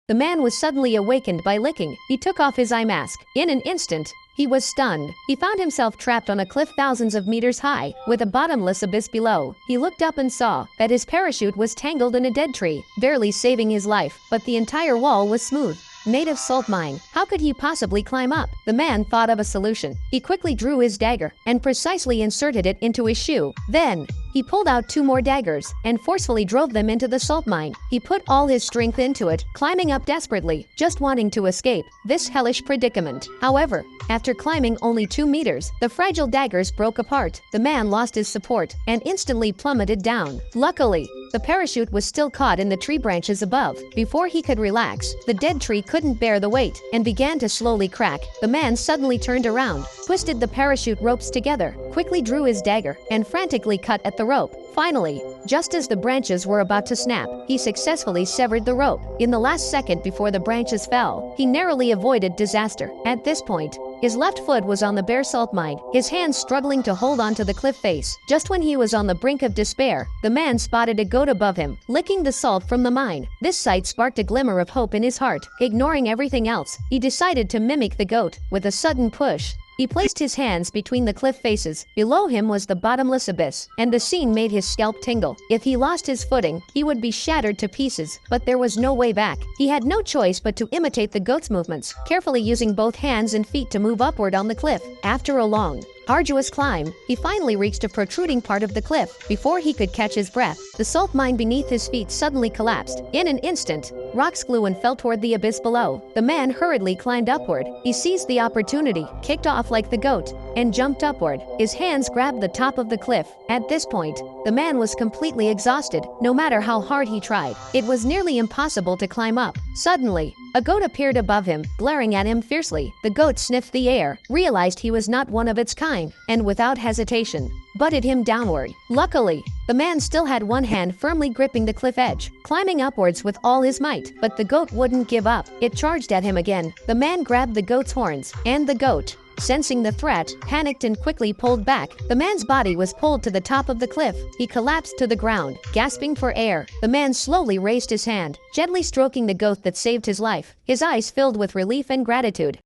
The man was suddenly awakened by licking. He took off his eye mask. In an instant, he was stunned. He found himself trapped on a cliff thousands of meters high, with a bottomless abyss below. He looked up and saw that his parachute was tangled in a dead tree, barely saving his life, but the entire wall was smooth. Native salt mine. How could he possibly climb up? The man thought of a solution. He quickly drew his dagger and precisely inserted it into his shoe. Then, he pulled out 2 more daggers and forcefully drove them into the salt mine. He put all his strength into it, climbing up desperately, just wanting to escape this hellish predicament. However, after climbing only 2 meters, the fragile daggers broke apart. The man lost his support and instantly plummeted down. Luckily, the parachute was still caught in the tree branches above. Before he could relax, the dead tree couldn't bear the weight and began to slowly crack. The man suddenly turned around, twisted the parachute ropes together, quickly drew his dagger, and frantically cut at the rope. Finally, just as the branches were about to snap, he successfully severed the rope. In the last second before the branches fell, he narrowly avoided disaster. At this point, his left foot was on the bare salt mine, his hands struggling to hold onto the cliff face. Just when he was on the brink of despair, the man spotted a goat above him, licking the salt from the mine. This sight sparked a glimmer of hope in his heart. Ignoring everything else, he decided to mimic the goat. With a sudden push, he placed his hands between the cliff faces. Below him was the bottomless abyss, and the scene made his scalp tingle. If he lost his footing, he would be shattered to pieces, but there was no way back. He had no choice but to imitate the goat's movements, carefully using both hands and feet to move upward on the cliff. After a long, arduous climb, he finally reached a protruding part of the cliff. Before he could catch his breath, the salt mine beneath his feet suddenly collapsed. In an instant, rocks flew and fell toward the abyss below. The man hurriedly climbed upward. He seized the opportunity, kicked off like the goat, and jumped upward. His hands grabbed the top of the cliff. At this point, the man was completely exhausted. No matter how hard he tried, it was nearly impossible to climb up. Suddenly, a goat appeared above him, glaring at him fiercely. The goat sniffed the air, realized he was not one of its kind, and without hesitation, butted him downward. Luckily, the man still had one hand firmly gripping the cliff edge, climbing upwards with all his might. But the goat wouldn't give up. It charged at him again. The man grabbed the goat's horns, and the goat, sensing the threat, panicked and quickly pulled back. The man's body was pulled to the top of the cliff. He collapsed to the ground, gasping for air. The man slowly raised his hand, gently stroking the goat that saved his life. His eyes filled with relief and gratitude.